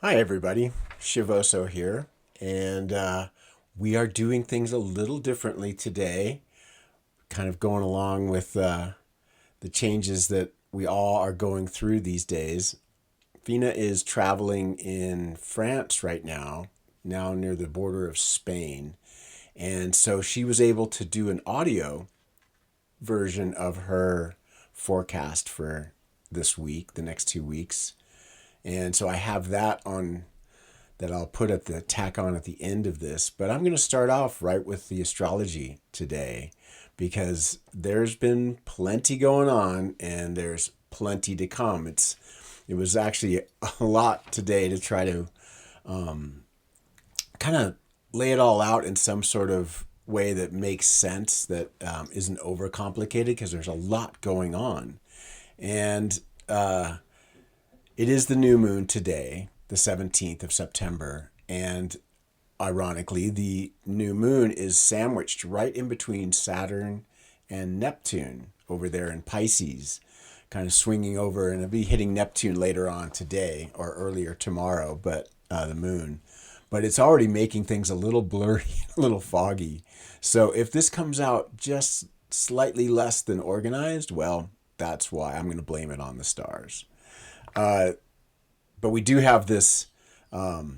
Hi, everybody. Shivoso here, and we are doing things a little differently today, kind of going along with the changes that we all are going through these days. PHINA is traveling in France right now near the border of Spain, and so she was able to do an audio version of her forecast for this week, the next 2 weeks. And so I have that on that I'll put at the tack on at the end of this. But I'm going to start off right with the astrology today because there's been plenty going on and there's plenty to come. It was actually a lot today to try to kind of lay it all out in some sort of way that makes sense, that isn't overcomplicated, because there's a lot going on. And it is the new moon today, the 17th of September. And ironically, the new moon is sandwiched right in between Saturn and Neptune over there in Pisces, kind of swinging over, and it'll be hitting Neptune later on today or earlier tomorrow, but the moon. But it's already making things a little blurry, a little foggy. So if this comes out just slightly less than organized, well, that's why I'm going to blame it on the stars. But we do have this full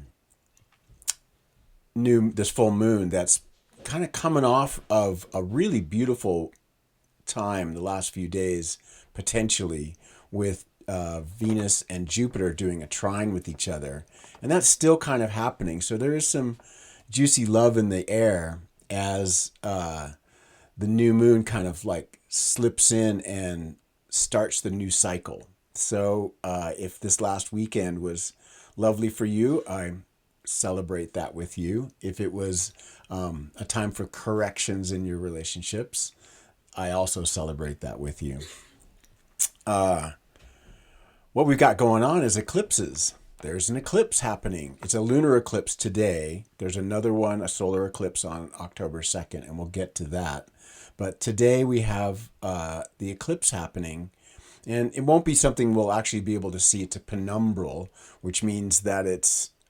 moon that's kind of coming off of a really beautiful time the last few days, potentially, with Venus and Jupiter doing a trine with each other. And that's still kind of happening. So there is some juicy love in the air as the new moon kind of like slips in and starts the new cycle. So if this last weekend was lovely for you, I celebrate that with you. If it was a time for corrections in your relationships, I also celebrate that with you. What we've got going on is eclipses. There's an eclipse happening. It's a lunar eclipse today. There's another one, a solar eclipse on October 2nd, and we'll get to that. But today we have the eclipse happening. And it won't be something we'll actually be able to see. It's a penumbral, which means that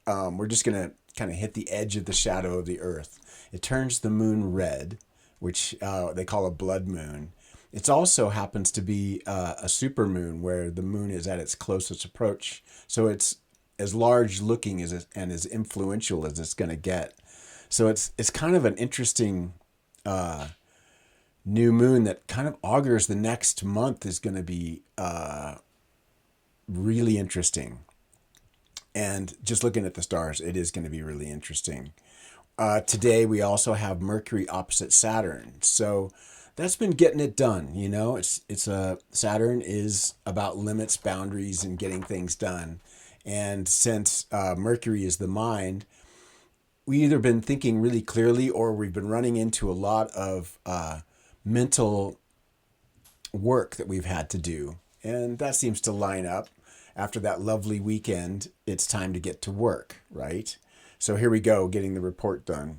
we're just going to kind of hit the edge of the shadow of the Earth. It turns the moon red, which they call a blood moon. It also happens to be a super moon where the moon is at its closest approach. So it's as large looking and as influential as it's going to get. So it's kind of an interesting new moon that kind of augurs the next month is going to be really interesting. And just looking at the stars, it is going to be really interesting. Today we also have Mercury opposite Saturn, so that's been getting it done. You know, Saturn is about limits, boundaries, and getting things done. And since Mercury is the mind, we either been thinking really clearly or we've been running into a lot of mental work that we've had to do. And that seems to line up. After that lovely weekend, it's time to get to work, right? So here we go, getting the report done.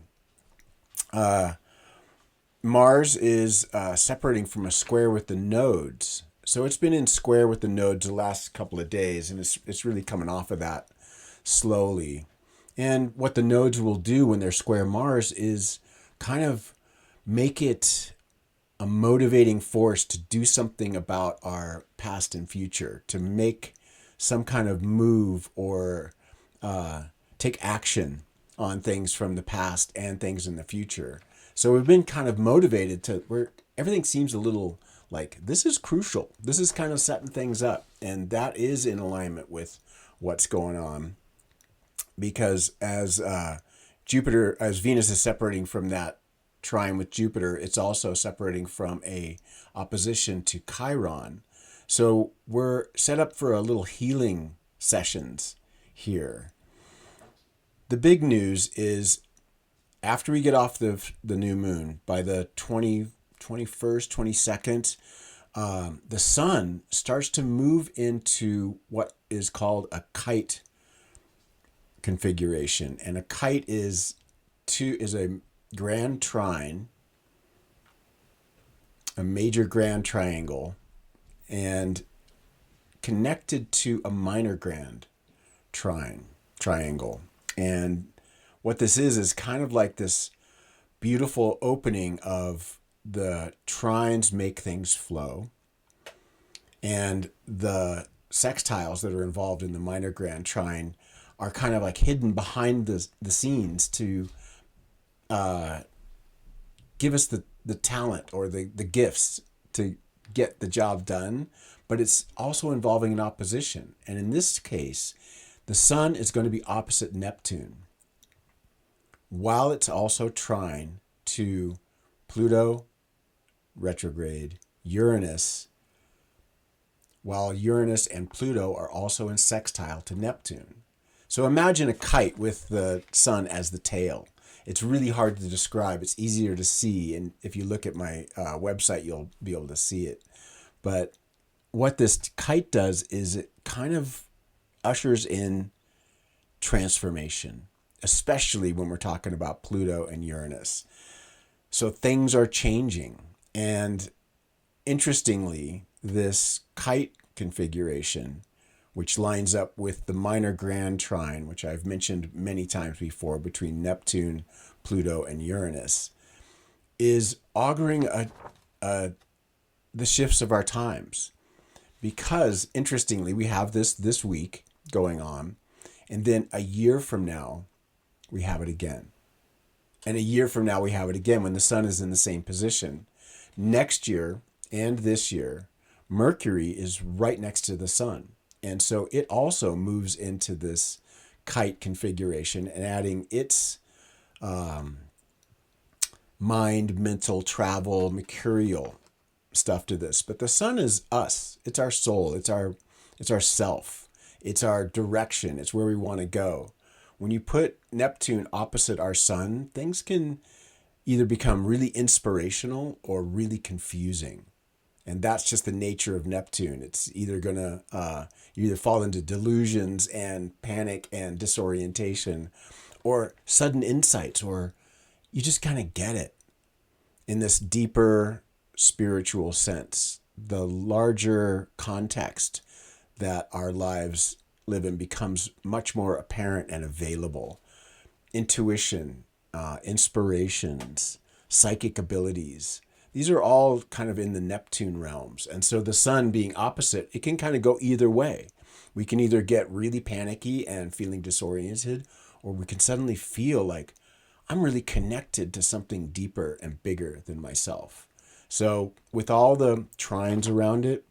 Mars is separating from a square with the nodes. So it's been in square with the nodes the last couple of days, and it's really coming off of that slowly. And what the nodes will do when they're square Mars is kind of make it a motivating force to do something about our past and future, to make some kind of move or take action on things from the past and things in the future. So we've been kind of motivated where everything seems a little like this is crucial. This is kind of setting things up, and that is in alignment with what's going on. Because as Venus is separating from that trine with Jupiter, it's also separating from a opposition to Chiron. So we're set up for a little healing sessions here. The big news is after we get off the new moon, by the 21st, 22nd, the sun starts to move into what is called a kite configuration. And a kite is a grand trine, a major grand triangle, and connected to a minor grand triangle. And what this is kind of like this beautiful opening of the trines make things flow, and the sextiles that are involved in the minor grand trine are kind of like hidden behind the scenes to give us the talent or the gifts to get the job done, but it's also involving an opposition. And in this case, the sun is going to be opposite Neptune, while it's also trine to Pluto retrograde, Uranus, while Uranus and Pluto are also in sextile to Neptune. So imagine a kite with the sun as the tail. It's really hard to describe. It's easier to see. And if you look at my website, you'll be able to see it. But what this kite does is it kind of ushers in transformation, especially when we're talking about Pluto and Uranus. So things are changing. And interestingly, this kite configuration, which lines up with the minor grand trine, which I've mentioned many times before, between Neptune, Pluto, and Uranus, is auguring the shifts of our times. Because, interestingly, we have this week going on, and then a year from now, we have it again. And a year from now, we have it again when the sun is in the same position. Next year and this year, Mercury is right next to the sun. And so it also moves into this kite configuration and adding its mind, mental, travel, mercurial stuff to this. But the sun is us. It's our soul. It's our self. It's our direction. It's where we want to go. When you put Neptune opposite our sun, things can either become really inspirational or really confusing. And that's just the nature of Neptune. It's either going to, you either fall into delusions and panic and disorientation, or sudden insights, or you just kind of get it in this deeper spiritual sense. The larger context that our lives live in becomes much more apparent and available. Intuition, inspirations, psychic abilities. These are all kind of in the Neptune realms. And so the sun being opposite, it can kind of go either way. We can either get really panicky and feeling disoriented, or we can suddenly feel like I'm really connected to something deeper and bigger than myself. So with all the trines around it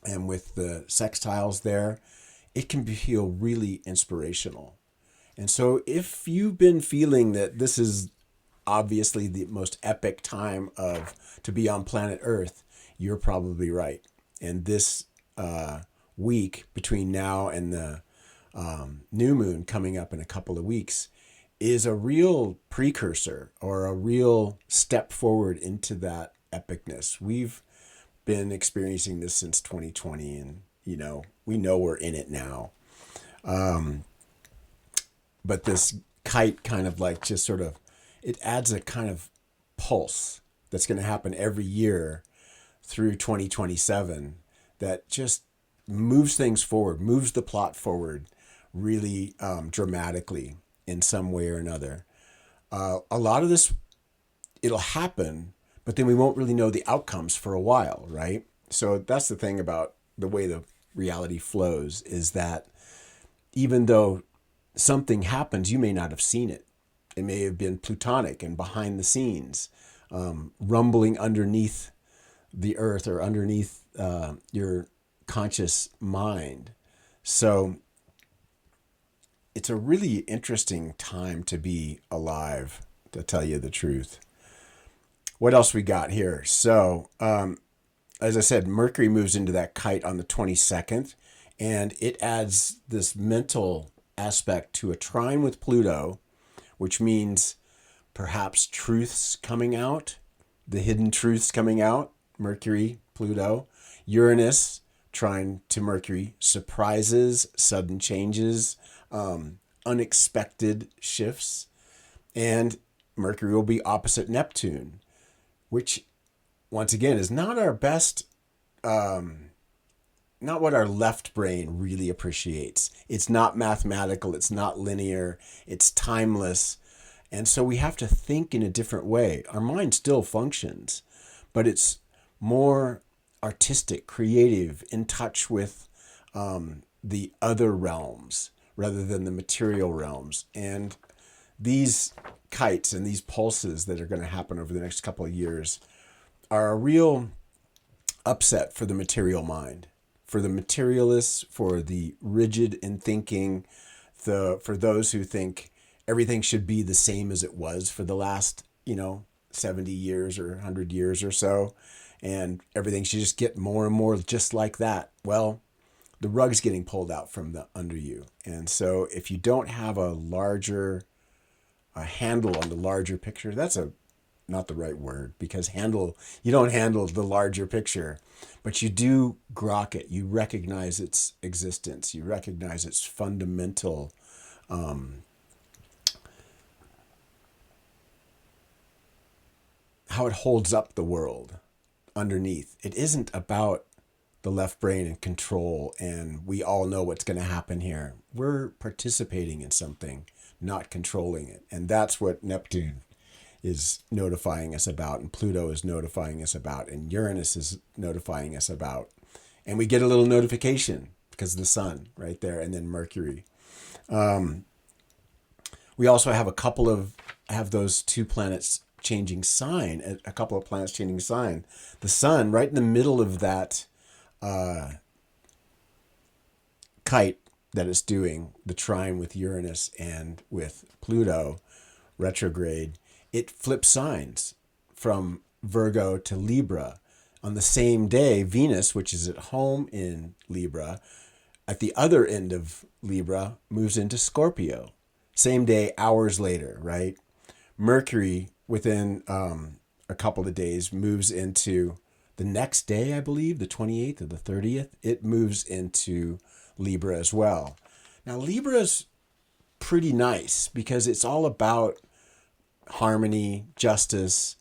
and with the sextiles there, it can feel really inspirational. And so if you've been feeling that this is obviously the most epic time to be on planet Earth, you're probably right. And this week between now and the new moon coming up in a couple of weeks is a real precursor or a real step forward into that epicness. We've been experiencing this since 2020, and we know we're in it now. But this kite kind of like just sort of, it adds a kind of pulse that's going to happen every year through 2027 that just moves things forward, moves the plot forward really dramatically in some way or another. A lot of this, it'll happen, but then we won't really know the outcomes for a while, right? So that's the thing about the way the reality flows, is that even though something happens, you may not have seen it. It may have been plutonic and behind the scenes, rumbling underneath the earth or underneath your conscious mind. So it's a really interesting time to be alive, to tell you the truth. What else we got here? So, as I said, Mercury moves into that kite on the 22nd, and it adds this mental aspect to a trine with Pluto, which means perhaps truths coming out, the hidden truths coming out, Mercury, Pluto. Uranus, trine to Mercury, surprises, sudden changes, unexpected shifts. And Mercury will be opposite Neptune, which, once again, is not our best not what our left brain really appreciates. It's not mathematical, it's not linear, it's timeless. And so we have to think in a different way. Our mind still functions, but it's more artistic, creative, in touch with the other realms rather than the material realms. And these kites and these pulses that are going to happen over the next couple of years are a real upset for the material mind, for the materialists, for the rigid in thinking, for those who think everything should be the same as it was for the last, 70 years or 100 years or so, and everything should just get more and more just like that. Well, the rug's getting pulled out from under you. And so if you don't have a handle on the larger picture, that's not the right word, because you don't handle the larger picture, but you do grok it. You recognize its existence. You recognize its fundamental how it holds up the world underneath. It isn't about the left brain and control, and we all know what's going to happen here. We're participating in something, not controlling it. And that's what Neptune is notifying us about, and Pluto is notifying us about, and Uranus is notifying us about. And we get a little notification because of the sun right there, and then Mercury. We also have those two planets changing sign, a couple of planets changing sign. The sun right in the middle of that kite that it's doing, the trine with Uranus and with Pluto retrograde, it flips signs from Virgo to Libra. On the same day, Venus, which is at home in Libra, at the other end of Libra, moves into Scorpio. Same day, hours later, right? Mercury, within a couple of days, moves into the next day, I believe, the 28th or the 30th, it moves into Libra as well. Now, Libra's pretty nice because it's all about harmony, justice.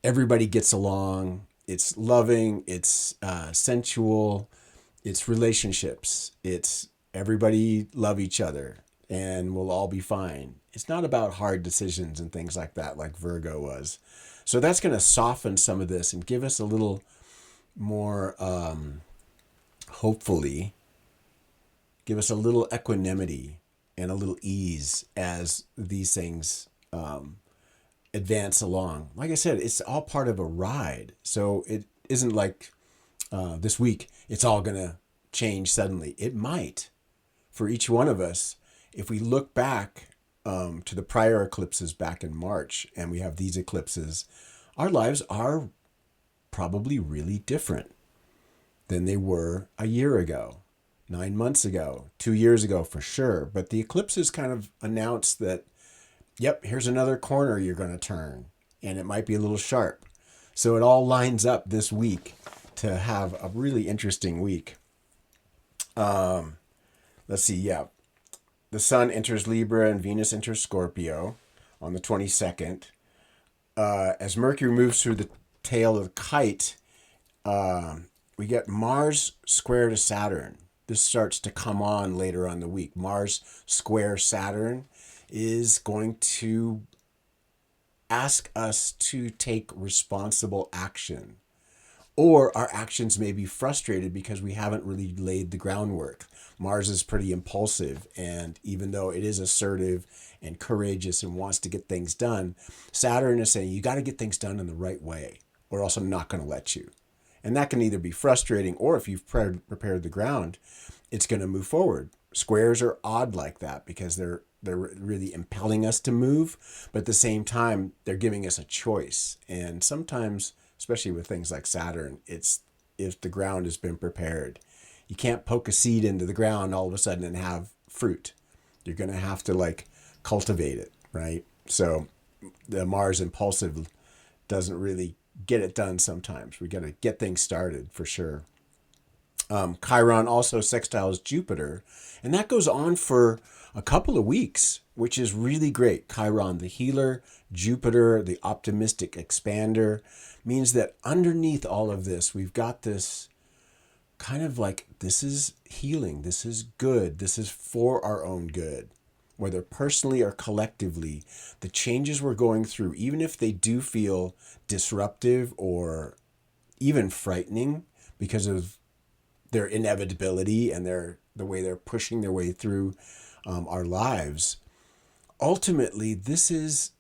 Everybody gets along. It's loving. It's sensual. It's relationships. It's everybody love each other and we'll all be fine. It's not about hard decisions and things like that, like Virgo was. So that's going to soften some of this and give us a little more, hopefully, give us a little equanimity and a little ease as these things advance along. Like I said, it's all part of a ride. So it isn't like this week, it's all going to change suddenly. It might for each one of us. If we look back to the prior eclipses back in March and we have these eclipses, our lives are probably really different than they were a year ago, 9 months ago, 2 years ago for sure. But the eclipses kind of announced that, yep, here's another corner you're going to turn, and it might be a little sharp. So it all lines up this week to have a really interesting week. Let's see, yeah. The sun enters Libra and Venus enters Scorpio on the 22nd. As Mercury moves through the tail of the kite, we get Mars square to Saturn. This starts to come on later on the week. Mars square Saturn is going to ask us to take responsible action. Or our actions may be frustrated because we haven't really laid the groundwork. Mars is pretty impulsive, and even though it is assertive and courageous and wants to get things done, Saturn is saying you got to get things done in the right way, or else I'm not going to let you. And that can either be frustrating, or if you've prepared the ground, it's going to move forward. Squares are odd like that because they're really impelling us to move, but at the same time, they're giving us a choice. And sometimes, especially with things like Saturn, it's if the ground has been prepared. You can't poke a seed into the ground all of a sudden and have fruit. You're going to have to cultivate it, right? So the Mars impulsive doesn't really get it done sometimes. We got to get things started for sure. Chiron also sextiles Jupiter, and that goes on for a couple of weeks, which is really great. Chiron, the healer, Jupiter, the optimistic expander, means that underneath all of this, we've got this kind of like, this is healing, this is good, this is for our own good, whether personally or collectively. The changes we're going through, even if they do feel disruptive or even frightening because of their inevitability and the way they're pushing their way through our lives, ultimately, this is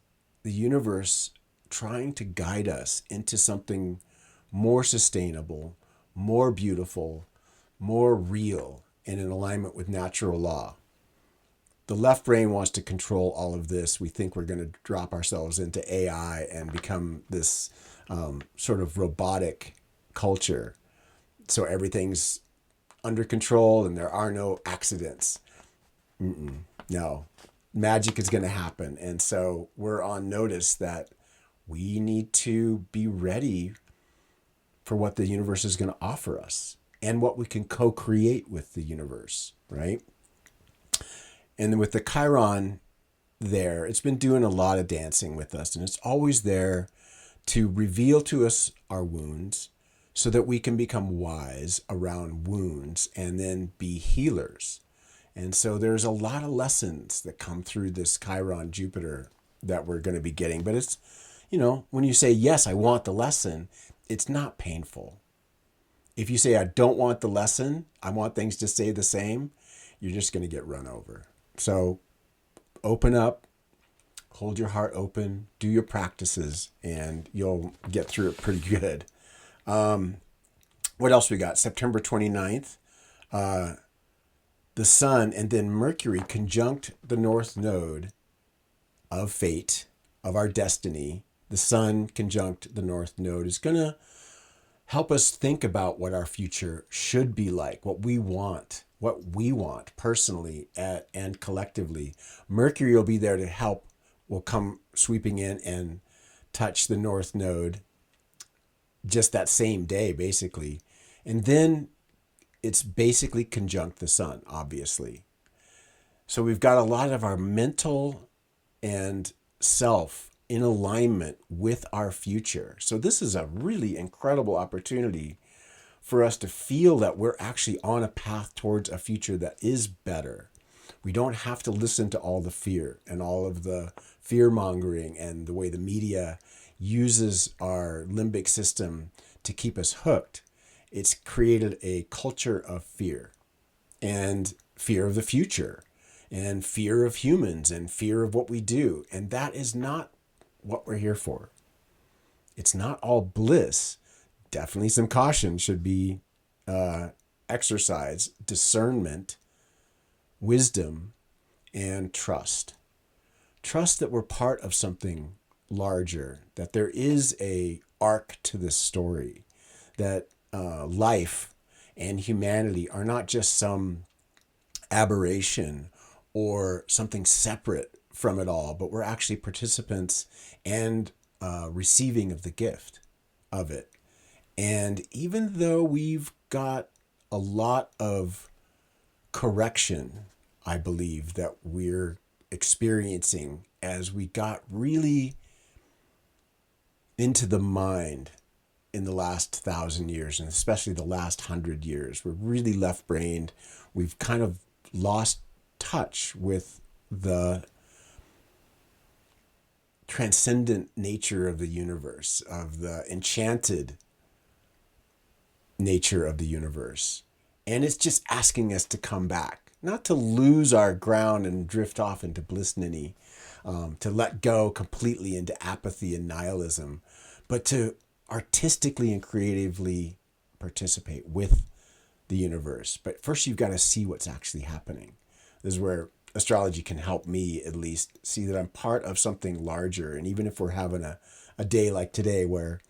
the universe trying to guide us into something more sustainable, more beautiful, more real, and in alignment with natural law. The left brain wants to control all of this. We think we're going to drop ourselves into AI and become this sort of robotic culture. So everything's under control and there are no accidents. No, magic is going to happen. And so we're on notice that we need to be ready for what the universe is going to offer us and what we can co-create with the universe, right? And then with the Chiron there, it's been doing a lot of dancing with us, and it's always there to reveal to us our wounds so that we can become wise around wounds and then be healers. And so there's a lot of lessons that come through this Chiron Jupiter that we're going to be getting. But it's, when you say, yes, I want the lesson, it's not painful. If you say, I don't want the lesson, I want things to stay the same, you're just going to get run over. So open up, hold your heart open, do your practices, and you'll get through it pretty good. What else we got? September 29th, the sun and then Mercury conjunct the North Node of fate, of our destiny. The sun conjunct the North Node is going to help us think about what our future should be like, what we want personally and collectively. Mercury will be there to help, will come sweeping in and touch the North Node just that same day, basically. And then it's basically conjunct the sun, obviously. So we've got a lot of our mental and self in alignment with our future. So this is a really incredible opportunity for us to feel that we're actually on a path towards a future that is better. We don't have to listen to all the fear and all of the fear mongering and the way the media uses our limbic system to keep us hooked. It's created a culture of fear and fear of the future and fear of humans and fear of what we do. And that is not what we're here for. It's not all bliss. Definitely some caution should be exercised, discernment, wisdom, and trust. Trust that we're part of something larger, that there is a arc to this story, that life and humanity are not just some aberration or something separate from it all, but we're actually participants and receiving of the gift of it. And even though we've got a lot of correction, I believe, that we're experiencing as we got really into the mind in the last 1,000 years, and especially the last 100 years. We're really left-brained. We've kind of lost touch with the transcendent nature of the universe, of the enchanted nature of the universe. And it's just asking us to come back, not to lose our ground and drift off into bliss ninny, to let go completely into apathy and nihilism, but to artistically and creatively participate with the universe. But first, you've got to see what's actually happening. This is where astrology can help me at least see that I'm part of something larger. And even if we're having a day like today where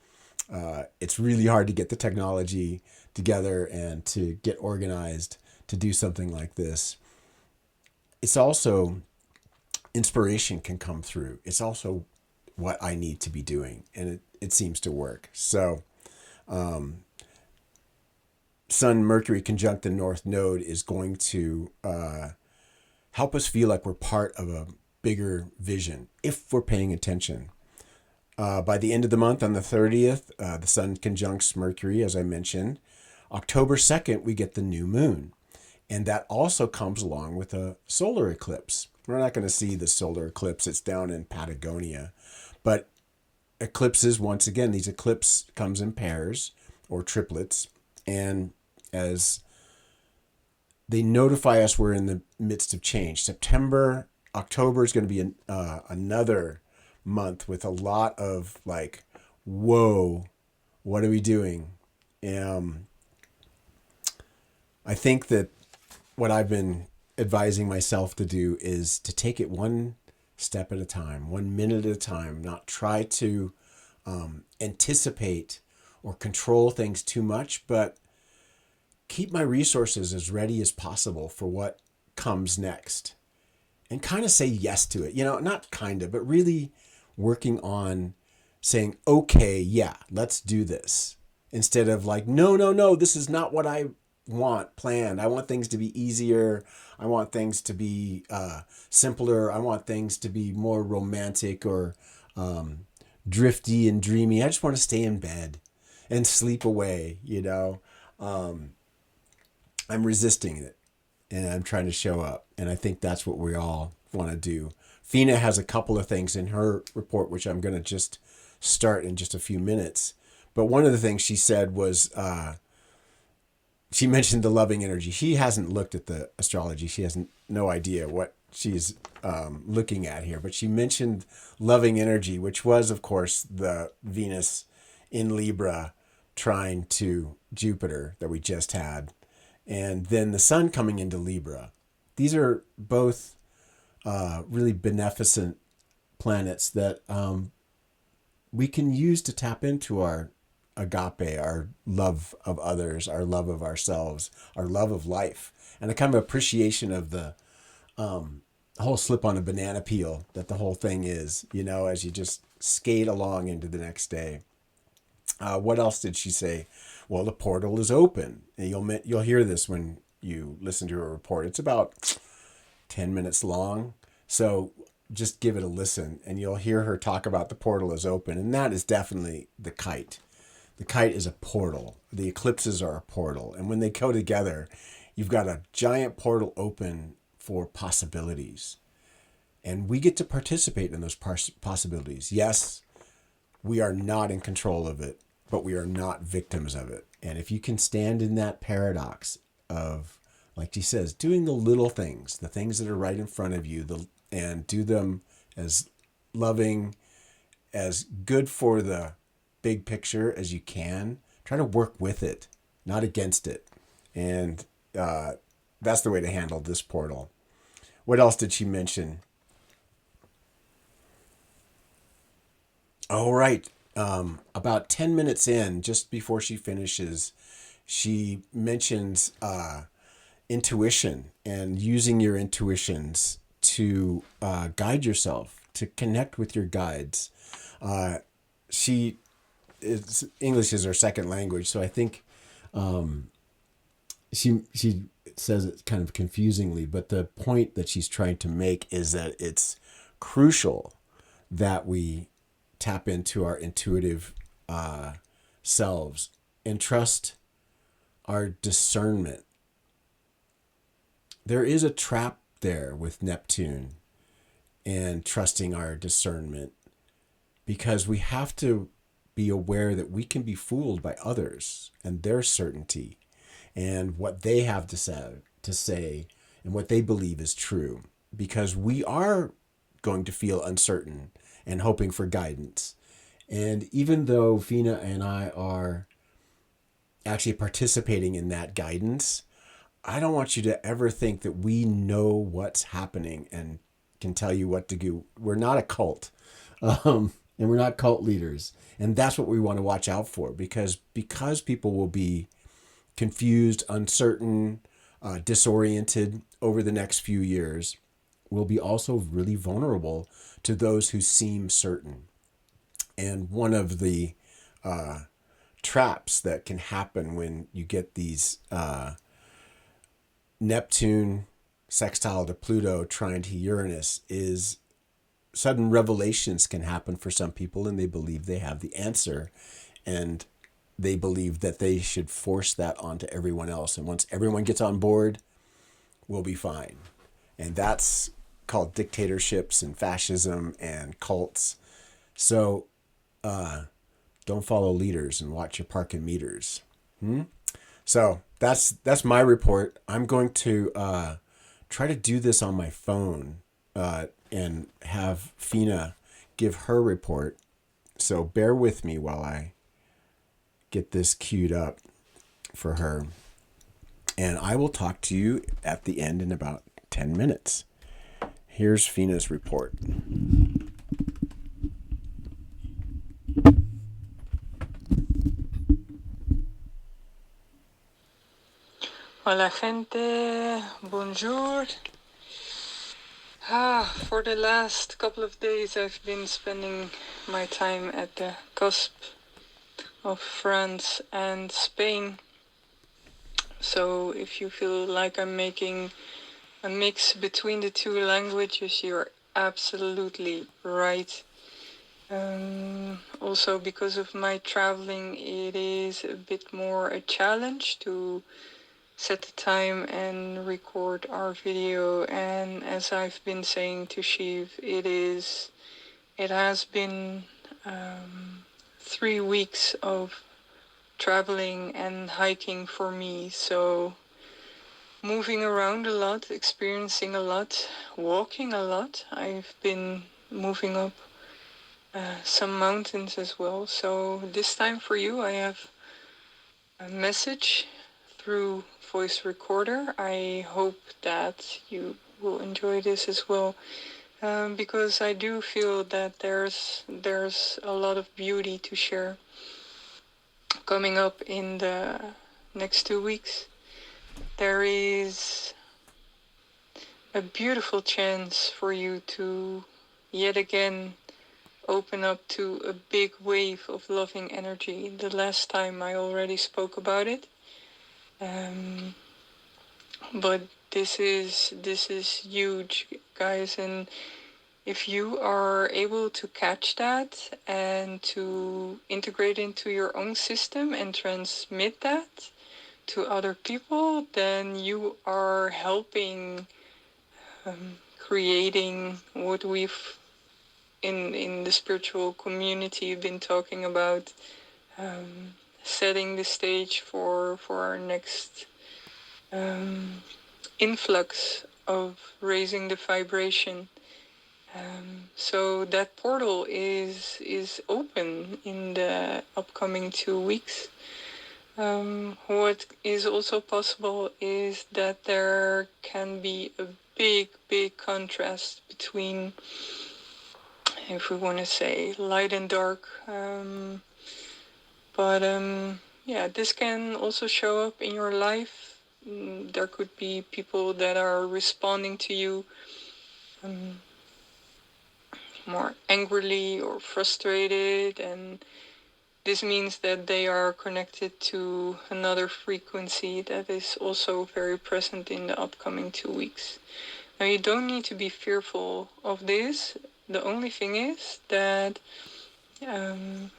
it's really hard to get the technology together and to get organized to do something like this, it's also inspiration can come through. It's also what I need to be doing, and it seems to work. So Sun Mercury conjunct the North Node is going to help us feel like we're part of a bigger vision if we're paying attention. By the end of the month, on the 30th, the Sun conjuncts Mercury, as I mentioned. October 2nd, we get the new moon. And that also comes along with a solar eclipse. We're not going to see the solar eclipse. It's down in Patagonia. But eclipses, once again, these eclipses comes in pairs or triplets. And as they notify us we're in the midst of change. October is going to be another month with a lot of like, whoa, what are we doing? I think that what I've been advising myself to do is to take it one step at a time, 1 minute at a time, not try to anticipate or control things too much, but keep my resources as ready as possible for what comes next and kind of say yes to it. Not kind of, but really working on saying, okay, yeah, let's do this. Instead of like, no, this is not what I want planned. I want things to be easier. I want things to be simpler. I want things to be more romantic or drifty and dreamy. I just want to stay in bed and sleep away, I'm resisting it and I'm trying to show up. And I think that's what we all want to do. PHINA has a couple of things in her report, which I'm going to just start in just a few minutes. But one of the things she said was, she mentioned the loving energy. She hasn't looked at the astrology. She has no idea what she's looking at here. But she mentioned loving energy, which was, of course, the Venus in Libra trine to Jupiter that we just had. And then the sun coming into Libra. These are both really beneficent planets that we can use to tap into our agape, our love of others, our love of ourselves, our love of life, and a kind of appreciation of the whole slip on a banana peel that the whole thing is, as you just skate along into the next day. What else did she say? Well, the portal is open. And you'll hear this when you listen to her report. It's about 10 minutes long. So just give it a listen and you'll hear her talk about the portal is open. And that is definitely the kite. The kite is a portal. The eclipses are a portal. And when they go together, you've got a giant portal open for possibilities. And we get to participate in those possibilities. Yes, we are not in control of it, but we are not victims of it. And if you can stand in that paradox of, like she says, doing the little things, the things that are right in front of you, and do them as loving, as good for the big picture as you can, try to work with it, not against it. And that's the way to handle this portal. What else did she mention? Oh, right. About 10 minutes in, just before she finishes, she mentions intuition and using your intuitions to guide yourself, to connect with your guides. English is her second language, so I think she says it kind of confusingly, but the point that she's trying to make is that it's crucial that we tap into our intuitive selves and trust our discernment. There is a trap there with Neptune and trusting our discernment, because we have to be aware that we can be fooled by others and their certainty and what they have to say and what they believe is true, because we are going to feel uncertain and hoping for guidance. And even though PHINA and I are actually participating in that guidance, I don't want you to ever think that we know what's happening and can tell you what to do. We're not a cult, and we're not cult leaders. And that's what we want to watch out for, because people will be confused, uncertain, disoriented over the next few years. We'll be also really vulnerable to those who seem certain. And one of the traps that can happen when you get these Neptune sextile to Pluto trine to Uranus is sudden revelations can happen for some people, and they believe they have the answer. And they believe that they should force that onto everyone else. And once everyone gets on board, we'll be fine. And that's called dictatorships and fascism and cults. So don't follow leaders and watch your parking meters. So that's my report. I'm going to try to do this on my phone and have PHINA give her report. So bear with me while I get this queued up for her. And I will talk to you at the end in about 10 minutes. Here's PHINA's report. Hola gente, bonjour. For the last couple of days I've been spending my time at the cusp of France and Spain. So if you feel like I'm making a mix between the two languages, you're absolutely right. Also because of my traveling, it is a bit more a challenge to set the time and record our video. And as I've been saying to Shiv, it has been 3 weeks of traveling and hiking for me. So moving around a lot, experiencing a lot, walking a lot. I've been moving up some mountains as well. So this time for you, I have a message through voice recorder. I hope that you will enjoy this as well, because I do feel that there's a lot of beauty to share coming up in the next 2 weeks. There is a beautiful chance for you to yet again open up to a big wave of loving energy. The last time I already spoke about it. But this is huge, guys, and if you are able to catch that and to integrate into your own system and transmit that to other people, then you are helping creating what we've in the spiritual community been talking about, setting the stage for our next influx of raising the vibration. So that portal is open in the upcoming 2 weeks. What is also possible is that there can be a big contrast between, if we want to say, light and dark. But yeah, this can also show up in your life. There could be people that are responding to you more angrily or frustrated, and this means that they are connected to another frequency that is also very present in the upcoming 2 weeks. Now, you don't need to be fearful of this. The only thing is that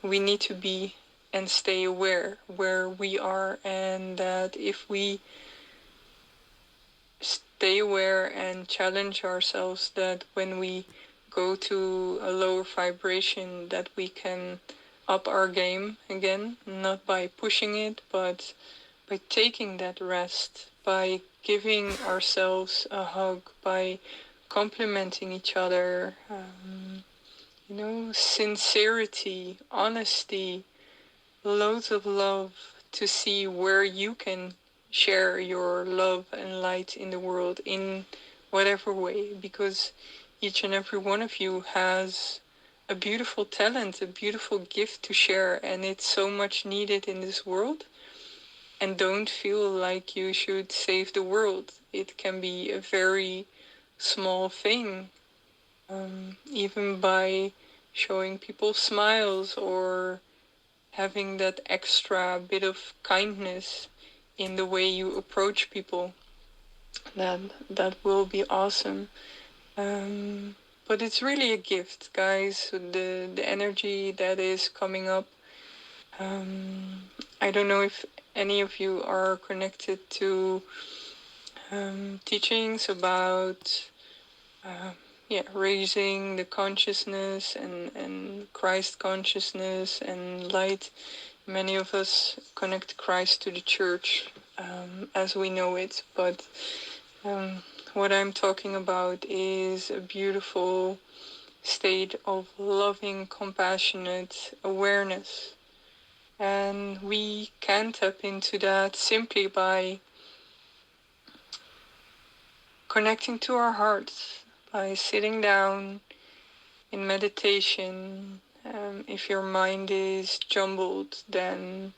we need to be and stay aware where we are, and that if we stay aware and challenge ourselves, that when we go to a lower vibration, that we can up our game again, not by pushing it, but by taking that rest, by giving ourselves a hug, by complimenting each other, sincerity, honesty, loads of love, to see where you can share your love and light in the world in whatever way, because each and every one of you has a beautiful talent, a beautiful gift to share, and it's so much needed in this world. And don't feel like you should save the world. It can be a very small thing, even by showing people smiles or having that extra bit of kindness in the way you approach people. That will be awesome. But it's really a gift, guys. The energy that is coming up, I don't know if any of you are connected to teachings about raising the consciousness and Christ consciousness and light. Many of us connect Christ to the church as we know it, but what I'm talking about is a beautiful state of loving, compassionate awareness. And we can tap into that simply by connecting to our hearts, by sitting down in meditation. If your mind is jumbled, then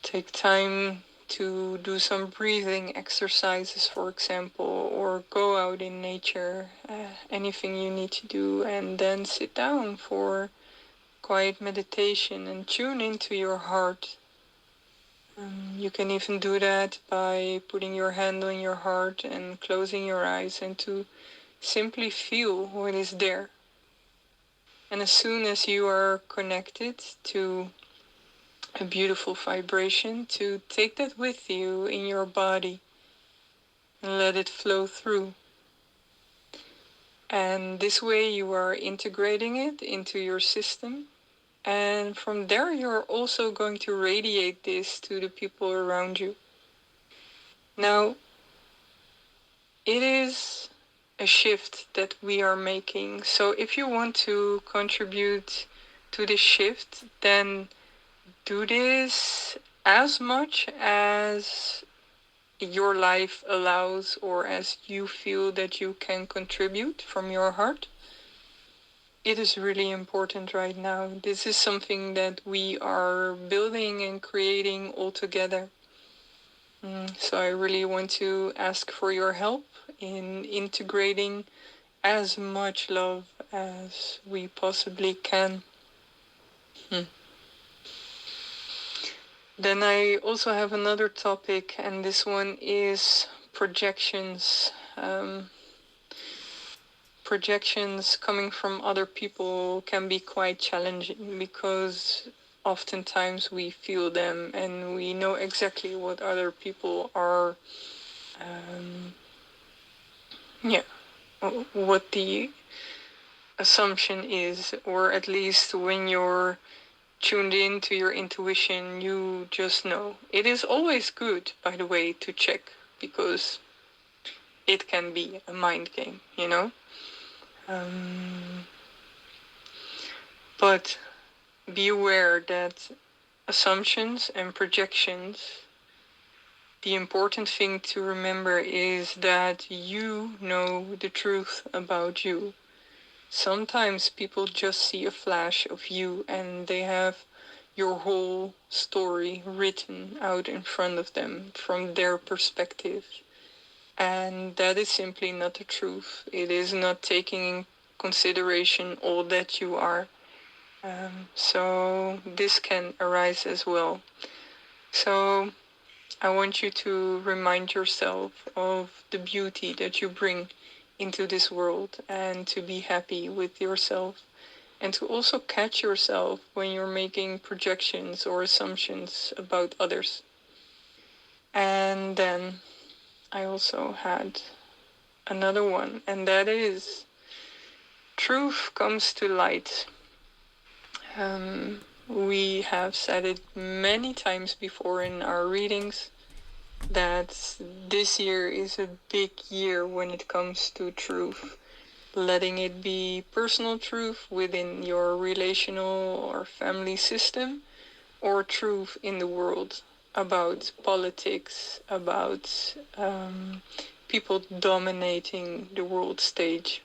take time to do some breathing exercises, for example, or go out in nature, anything you need to do, and then sit down for quiet meditation and tune into your heart. You can even do that by putting your hand on your heart and closing your eyes and to simply feel what is there. And as soon as you are connected to a beautiful vibration, to take that with you in your body and let it flow through. And this way you are integrating it into your system. And from there you're also going to radiate this to the people around you. Now, it is a shift that we are making. So if you want to contribute to this shift, then do this as much as your life allows or as you feel that you can contribute from your heart. It is really important right now. This is something that we are building and creating all together. So I really want to ask for your help in integrating as much love as we possibly can. Then I also have another topic, and this one is projections. Projections coming from other people can be quite challenging because oftentimes we feel them and we know exactly what other people are, what the assumption is, or at least when you're tuned in to your intuition, you just know. It is always good, by the way, to check because it can be a mind game, you know? But be aware that assumptions and projections, the important thing to remember is that you know the truth about you. Sometimes people just see a flash of you and they have your whole story written out in front of them from their perspective. And that is simply not the truth. It is not taking in consideration all that you are. So this can arise as well. So I want you to remind yourself of the beauty that you bring into this world and to be happy with yourself and to also catch yourself when you're making projections or assumptions about others. And then I also had another one, and that is truth comes to light. We have said it many times before in our readings that this year is a big year when it comes to truth. Letting it be personal truth within your relational or family system, or truth in the world about politics, about people dominating the world stage,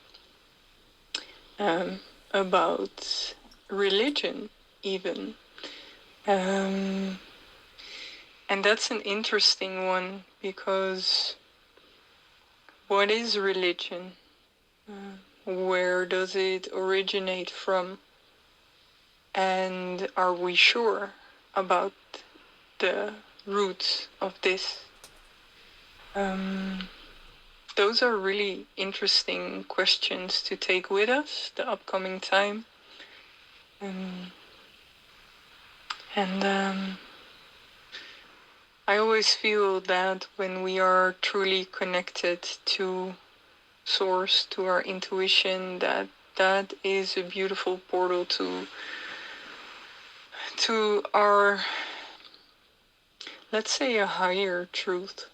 about religion even. And that's an interesting one because what is religion? Where does it originate from? And are we sure about the roots of this? Those are really interesting questions to take with us the upcoming time. And I always feel that when we are truly connected to source, to our intuition, that is a beautiful portal to our, let's say, a higher truth.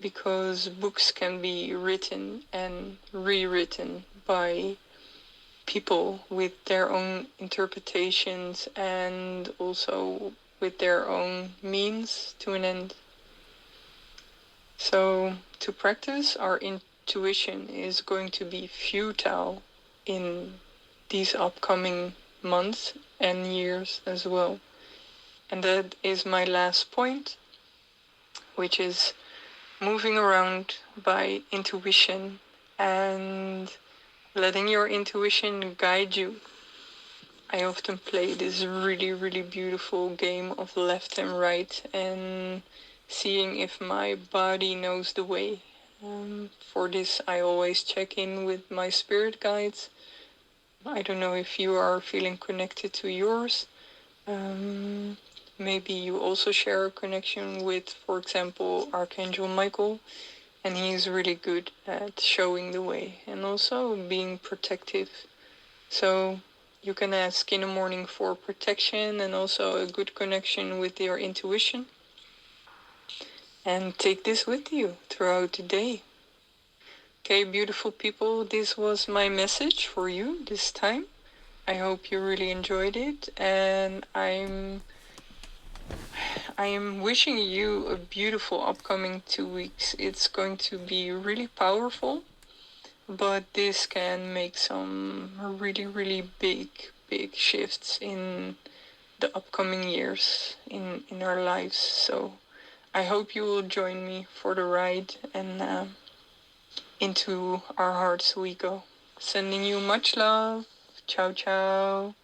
Because books can be written and rewritten by people with their own interpretations and also with their own means to an end. So to practice our intuition is going to be futile in these upcoming months and years as well. And that is my last point, which is moving around by intuition and letting your intuition guide you. I often play this really, really beautiful game of left and right and seeing if my body knows the way. For this, I always check in with my spirit guides. I don't know if you are feeling connected to yours. Maybe you also share a connection with, for example, Archangel Michael, and he's really good at showing the way and also being protective. So you can ask in the morning for protection and also a good connection with your intuition. And take this with you throughout the day. Okay, beautiful people, this was my message for you this time. I hope you really enjoyed it, and I am wishing you a beautiful upcoming 2 weeks. It's going to be really powerful, but this can make some really, really big shifts in the upcoming years in our lives. So I hope you will join me for the ride, and into our hearts we go. Sending you much love. Ciao, ciao.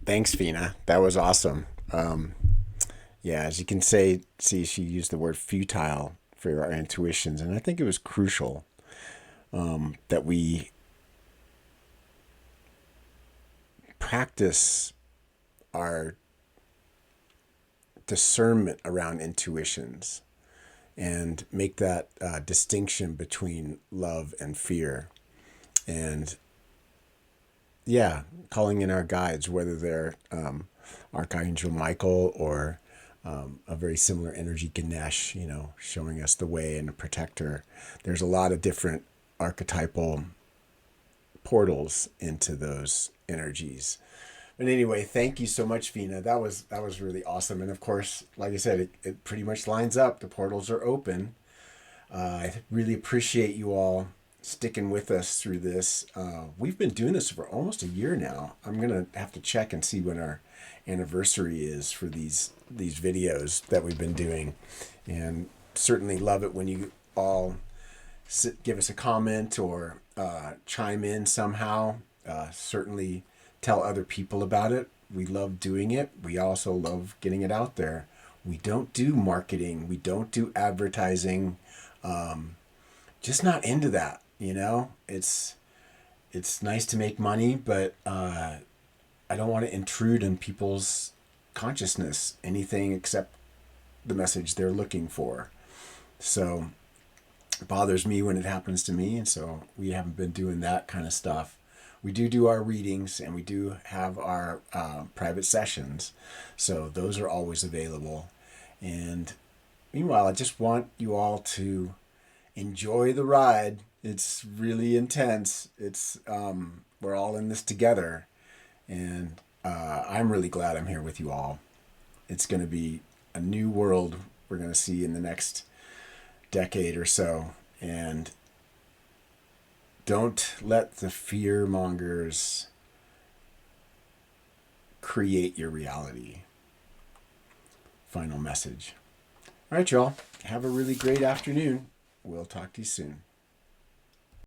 Thanks, PHINA. That was awesome. Yeah, as you can see, she used the word futile for our intuitions, and I think it was crucial that we practice our discernment around intuitions and make that distinction between love and fear. And yeah, calling in our guides, whether they're Archangel Michael or a very similar energy, Ganesh, showing us the way and a protector. There's a lot of different archetypal portals into those energies. But anyway, thank you so much, PHINA. That was really awesome. And of course, like I said, it pretty much lines up. The portals are open. I really appreciate you all sticking with us through this. We've been doing this for almost a year now. I'm gonna have to check and see when our anniversary is for these videos that we've been doing, and certainly love it when you all give us a comment or chime in somehow. Certainly tell other people about it. We love doing it. We also love getting it out there. We don't do marketing. We don't do advertising. Just not into that. It's nice to make money, but I don't want to intrude in people's consciousness anything except the message they're looking for. So it bothers me when it happens to me, and so we haven't been doing that kind of stuff. We do our readings, and we do have our private sessions, so those are always available. And meanwhile, I just want you all to enjoy the ride. It's really intense. It's we're all in this together, and I'm really glad I'm here with you all. It's going to be a new world we're going to see in the next decade or so, and don't let the fear mongers create your reality. Final message. All right, y'all. Have a really great afternoon. We'll talk to you soon.